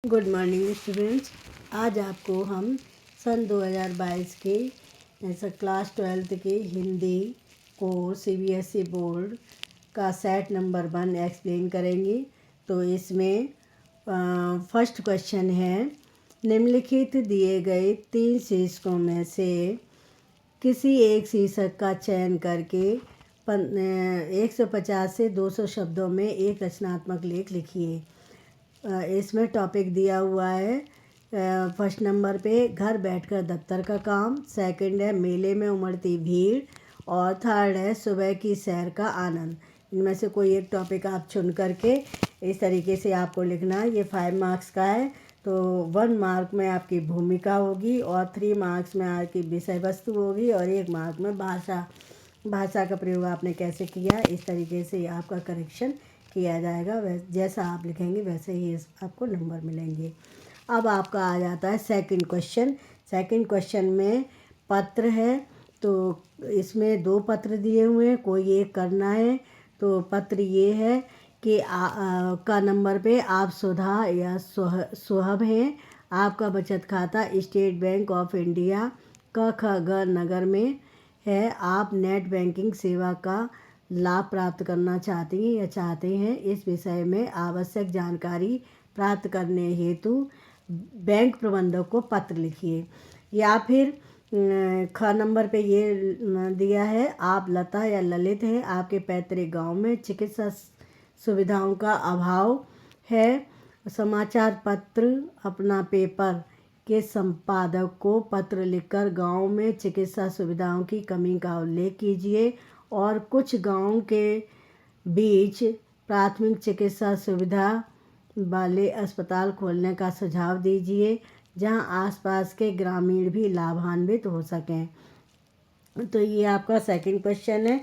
Good morning students. आज आपको हम सन 2022 के ऐसा क्लास 12th के हिंदी को CBSE बोर्ड का सेट नंबर 1 एक्सप्लेन करेंगे। तो इसमें फर्स्ट क्वेश्चन है, निम्नलिखित दिए गए 3 शीर्षकों में से किसी एक शीर्षक का चयन करके 150 से 200 शब्दों में एक रचनात्मक लेख लिखिए। इसमें टॉपिक दिया हुआ है। फर्स्ट नंबर पे घर बैठकर दफ्तर का काम, सेकंड है मेले में उमड़ती भीड़ और थर्ड है सुबह की सैर का आनंद। इनमें से कोई एक टॉपिक आप चुन करके इस तरीके से आपको लिखना है। ये 5 मार्क्स का है, तो 1 मार्क में आपकी भूमिका होगी और 3 मार्क्स में आपकी विषय वस्तु होगी और 1 मार्क में भाषा का प्रयोग आपने कैसे किया, इस तरीके से आपका करेक्शन किया जाएगा। जैसा आप लिखेंगे वैसे ही आपको नंबर मिलेंगे। अब आपका आ जाता है सेकंड क्वेश्चन। सेकंड क्वेश्चन में पत्र है, तो इसमें 2 पत्र दिए हुए हैं, कोई एक करना है। तो पत्र ये है कि का नंबर पे आप सुधा या सुहब हैं। आपका बचत खाता स्टेट बैंक ऑफ इंडिया क ख ग नगर में है। आप नेट बैंकिंग सेवा का लाभ प्राप्त करना चाहते हैं। इस विषय में आवश्यक जानकारी प्राप्त करने हेतु बैंक प्रबंधक को पत्र लिखिए। या फिर ख नंबर पे ये दिया है, आप लता या ललित हैं, आपके पैतृक गांव में चिकित्सा सुविधाओं का अभाव है। समाचार पत्र अपना पेपर के संपादक को पत्र लिखकर गांव में चिकित्सा सुविधाओं की कमी का उल्लेख कीजिए और कुछ गांवों के बीच प्राथमिक चिकित्सा सुविधा वाले अस्पताल खोलने का सुझाव दीजिए जहां आसपास के ग्रामीण भी लाभान्वित हो सकें। तो ये आपका सेकंड क्वेश्चन है।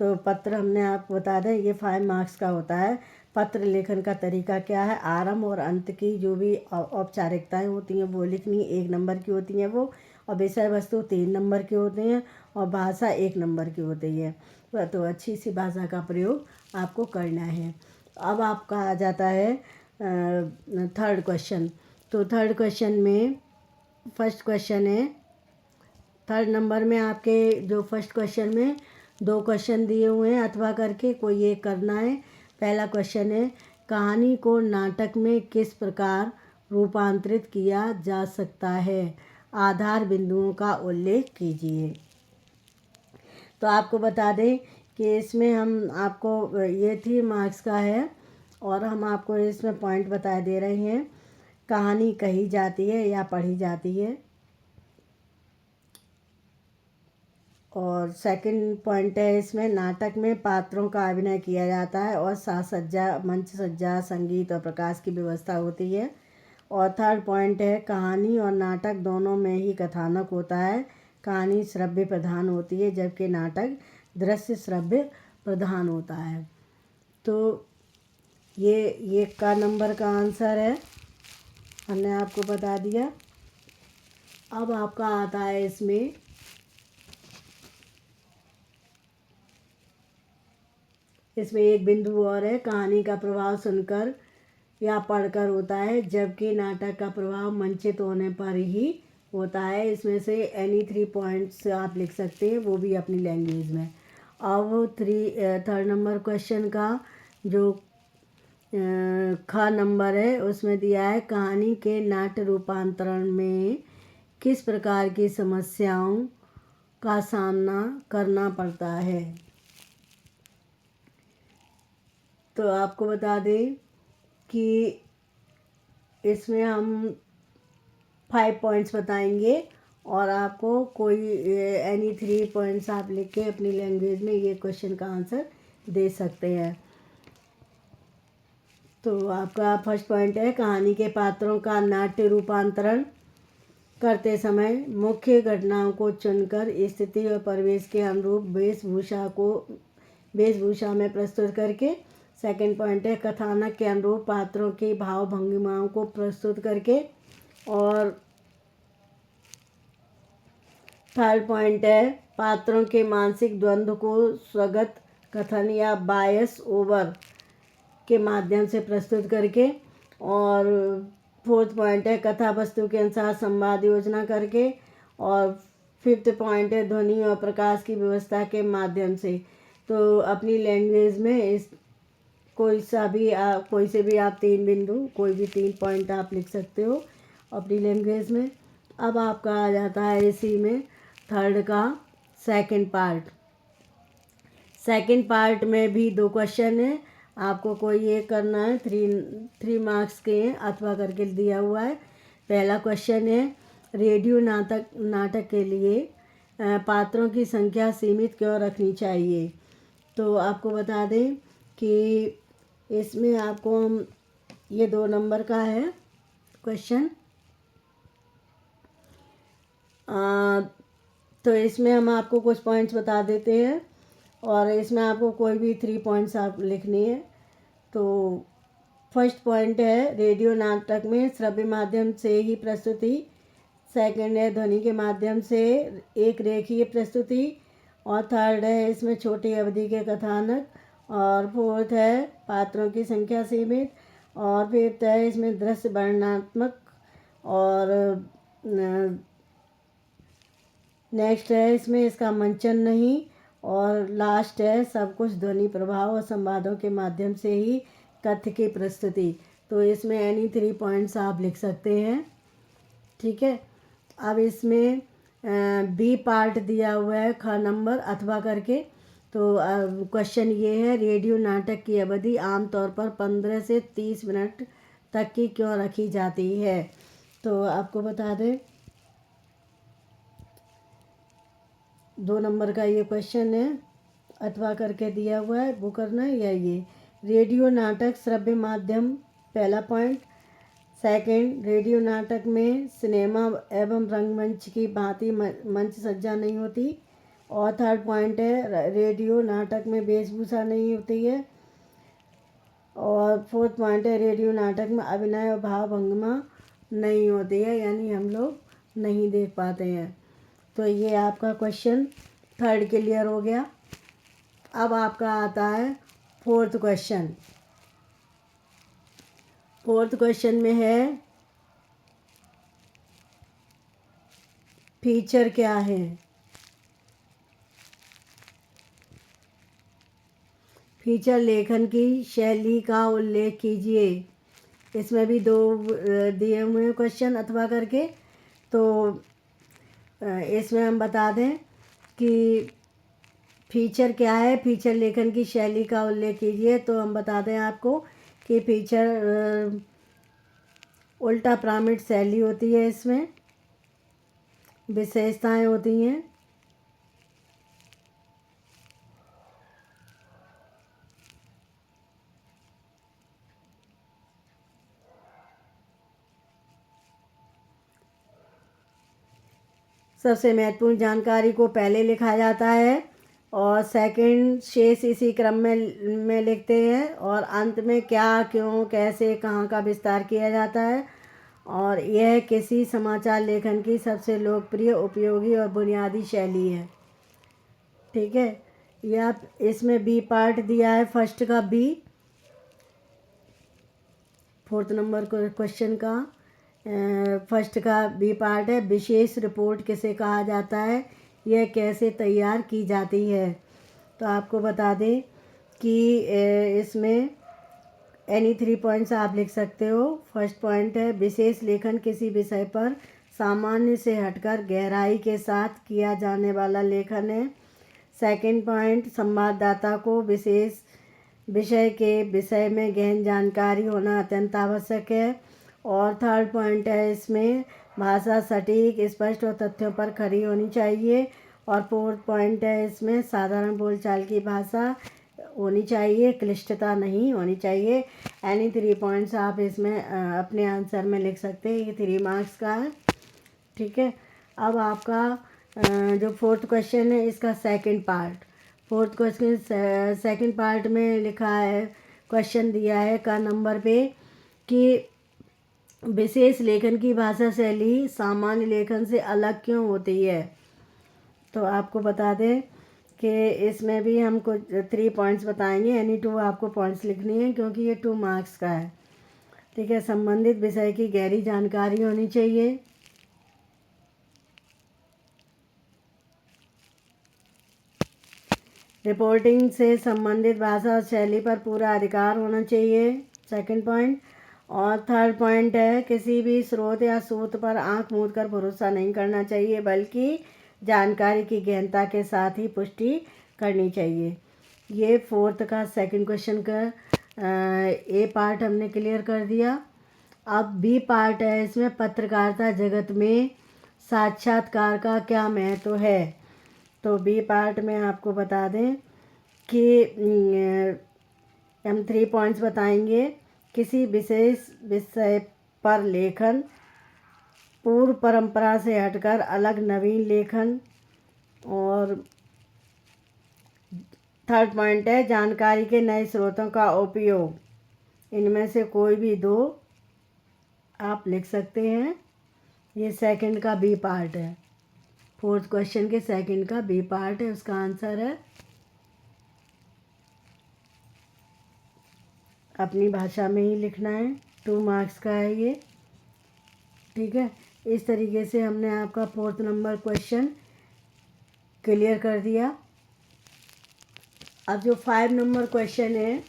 तो पत्र हमने आपको बता दें, ये 5 मार्क्स का होता है। पत्र लेखन का तरीका क्या है, आरंभ और अंत की जो भी औपचारिकताएं होती हैं वो लिखनी 1 नंबर की होती हैं वो, और विषय वस्तु 3 नंबर के होते हैं और भाषा 1 नंबर की होती है। तो अच्छी सी भाषा का प्रयोग आपको करना है। अब आपका आ जाता है थर्ड क्वेश्चन। तो थर्ड क्वेश्चन में फर्स्ट क्वेश्चन है, थर्ड नंबर में आपके जो फर्स्ट क्वेश्चन में 2 क्वेश्चन दिए हुए हैं, अथवा करके कोई एक करना है। पहला क्वेश्चन है, कहानी को नाटक में किस प्रकार रूपांतरित किया जा सकता है, आधार बिंदुओं का उल्लेख कीजिए। तो आपको बता दें कि इसमें हम आपको ये 3 मार्क्स का है और हम आपको इसमें पॉइंट बता दे रहे हैं। कहानी कही जाती है या पढ़ी जाती है, और सेकंड पॉइंट है इसमें नाटक में पात्रों का अभिनय किया जाता है और साज सज्जा, मंच सज्जा, संगीत और प्रकाश की व्यवस्था होती है। और थर्ड पॉइंट है, कहानी और नाटक दोनों में ही कथानक होता है। कहानी श्रव्य प्रधान होती है जबकि नाटक दृश्य श्रव्य प्रधान होता है। तो ये का नंबर का आंसर है, हमने आपको बता दिया। अब आपका आता है इसमें एक बिंदु और है, कहानी का प्रभाव सुनकर या पढ़कर होता है जबकि नाटक का प्रभाव मंचित होने पर ही होता है। इसमें से एनी 3 पॉइंट्स आप लिख सकते हैं, वो भी अपनी लैंग्वेज में। अब थर्ड नंबर क्वेश्चन का जो ख नंबर है उसमें दिया है, कहानी के नाट्य रूपांतरण में किस प्रकार की समस्याओं का सामना करना पड़ता है। तो आपको बता दें कि इसमें हम 5 पॉइंट्स बताएंगे और आपको कोई एनी 3 पॉइंट्स आप लिख के अपनी लैंग्वेज में ये क्वेश्चन का आंसर दे सकते हैं। तो आपका फर्स्ट पॉइंट है, कहानी के पात्रों का नाट्य रूपांतरण करते समय मुख्य घटनाओं को चुनकर स्थिति और परिवेश के अनुरूप वेशभूषा में प्रस्तुत करके। सेकंड पॉइंट है, कथानक के अनुरूप पात्रों की भाव भंगिमाओं को प्रस्तुत करके। और थर्ड पॉइंट है, पात्रों के मानसिक द्वंद्व को स्वगत कथन या बायस ओवर के माध्यम से प्रस्तुत करके। और फोर्थ पॉइंट है कथा वस्तु के अनुसार संवाद योजना करके, और फिफ्थ पॉइंट है ध्वनि और प्रकाश की व्यवस्था के माध्यम से। तो अपनी लैंग्वेज में इस कोई से भी आप 3 बिंदु, कोई भी 3 पॉइंट आप लिख सकते हो अपनी लैंग्वेज में। अब आपका आ जाता है इसी में थर्ड का सेकंड पार्ट। सेकंड पार्ट में भी 2 क्वेश्चन है, आपको कोई एक करना है, 3 मार्क्स के हैं, अथवा करके दिया हुआ है। पहला क्वेश्चन है रेडियो नाटक के लिए पात्रों की संख्या सीमित क्यों रखनी चाहिए। तो आपको बता दें कि इसमें आपको हम ये 2 नंबर का है क्वेश्चन। तो इसमें हम आपको कुछ पॉइंट्स बता देते हैं, और इसमें आपको कोई भी 3 पॉइंट्स आप लिखनी है। तो फर्स्ट पॉइंट है रेडियो नाटक में श्रव्य माध्यम से ही प्रस्तुति। सेकंड है ध्वनि के माध्यम से एक रेखीय प्रस्तुति। और थर्ड है इसमें छोटी अवधि के कथानक। और फोर्थ है पात्रों की संख्या सीमित। और फिफ्थ है इसमें दृश्य वर्णनात्मक। और नेक्स्ट है इसमें इसका मंचन नहीं। और लास्ट है सब कुछ ध्वनि प्रभाव और संवादों के माध्यम से ही कथ्य की प्रस्तुति। तो इसमें एनी 3 पॉइंट्स आप लिख सकते हैं, ठीक है। अब इसमें बी पार्ट दिया हुआ है ख नंबर अथवा करके। तो क्वेश्चन ये है रेडियो नाटक की अवधि आमतौर पर 15 से 30 मिनट तक की क्यों रखी जाती है। तो आपको बता दें 2 नंबर का ये क्वेश्चन है, अथवा करके दिया हुआ है, वो करना है। या ये रेडियो नाटक श्रव्य माध्यम, पहला पॉइंट। सेकंड, रेडियो नाटक में सिनेमा एवं रंगमंच की भांति मंच सज्जा नहीं होती। और थर्ड पॉइंट है रेडियो नाटक में वेशभूषा नहीं होती है। और फोर्थ पॉइंट है रेडियो नाटक में अभिनय और भाव भंगिमा नहीं होती है, यानी हम लोग नहीं देख पाते हैं। तो ये आपका क्वेश्चन थर्ड क्लियर हो गया। अब आपका आता है फोर्थ क्वेश्चन। फोर्थ क्वेश्चन में है फीचर क्या है। फीचर लेखन की शैली का उल्लेख कीजिए। इसमें भी 2 दिए हुए हैं क्वेश्चन अथवा करके। तो इसमें हम बता दें कि फीचर क्या है। फीचर लेखन की शैली का उल्लेख कीजिए। तो हम बता दें आपको कि फीचर उल्टा प्रमाणित शैली होती है, इसमें विशेषताएं होती हैं। सबसे महत्वपूर्ण जानकारी को पहले लिखा जाता है और सेकंड शेष इसी क्रम में लिखते हैं, और अंत में क्या, क्यों, कैसे, कहाँ का विस्तार किया जाता है। और यह किसी समाचार लेखन की सबसे लोकप्रिय, उपयोगी और बुनियादी शैली है, ठीक है। यह इसमें बी पार्ट दिया है, फर्स्ट का बी, फोर्थ नंबर क्वेश्चन का फर्स्ट का बी पार्ट है विशेष रिपोर्ट किसे कहा जाता है, यह कैसे तैयार की जाती है। तो आपको बता दें कि इसमें एनी 3 पॉइंट्स आप लिख सकते हो। फर्स्ट पॉइंट है विशेष लेखन किसी विषय पर सामान्य से हटकर गहराई के साथ किया जाने वाला लेखन है। सेकंड पॉइंट संवाददाता को विशेष विषय के विषय में गहन जानकारी होना अत्यंत आवश्यक है। और थर्ड पॉइंट है इसमें भाषा सटीक, स्पष्ट और तथ्यों पर खरी होनी चाहिए। और फोर्थ पॉइंट है इसमें साधारण बोलचाल की भाषा होनी चाहिए, क्लिष्टता नहीं होनी चाहिए। एनी 3 पॉइंट्स आप इसमें अपने आंसर में लिख सकते हैं। ये 3 मार्क्स का है, ठीक है। अब आपका जो फोर्थ क्वेश्चन है इसका second part. Fourth question second part में लिखा है, क्वेश्चन दिया है का नंबर पे कि विशेष लेखन की भाषा शैली सामान्य लेखन से अलग क्यों होती है। तो आपको बता दें कि इसमें भी हम कुछ 3 पॉइंट्स बताएंगे, यानी 2 आपको पॉइंट्स लिखनी है क्योंकि ये 2 मार्क्स का है। ठीक है। संबंधित विषय की गहरी जानकारी होनी चाहिए। रिपोर्टिंग से संबंधित भाषा और शैली पर पूरा अधिकार होना चाहिए, सेकंड पॉइंट। और थर्ड पॉइंट है, किसी भी स्रोत या सूत पर आंख मूंद कर भरोसा नहीं करना चाहिए, बल्कि जानकारी की गहनता के साथ ही पुष्टि करनी चाहिए। ये फोर्थ का सेकंड क्वेश्चन का ए पार्ट हमने क्लियर कर दिया। अब बी पार्ट है, इसमें पत्रकारिता जगत में साक्षात्कार का क्या महत्व है। तो बी पार्ट में आपको बता दें कि हम 3 पॉइंट्स बताएंगे। किसी विशेष विषय पर लेखन, पूर्व परंपरा से हटकर अलग नवीन लेखन, और थर्ड पॉइंट है जानकारी के नए स्रोतों का उपयोग। इनमें से कोई भी 2 आप लिख सकते हैं। ये सेकंड का बी पार्ट है, फोर्थ क्वेश्चन के सेकंड का बी पार्ट है, उसका आंसर है। अपनी भाषा में ही लिखना है, 2 मार्क्स का है ये, ठीक है। इस तरीके से हमने आपका 4th नंबर क्वेश्चन क्लियर कर दिया। अब जो 5 नंबर क्वेश्चन है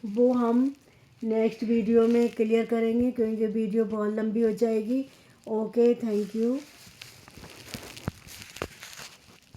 वो हम नेक्स्ट वीडियो में क्लियर करेंगे, क्योंकि वीडियो बहुत लंबी हो जाएगी। Okay, thank you.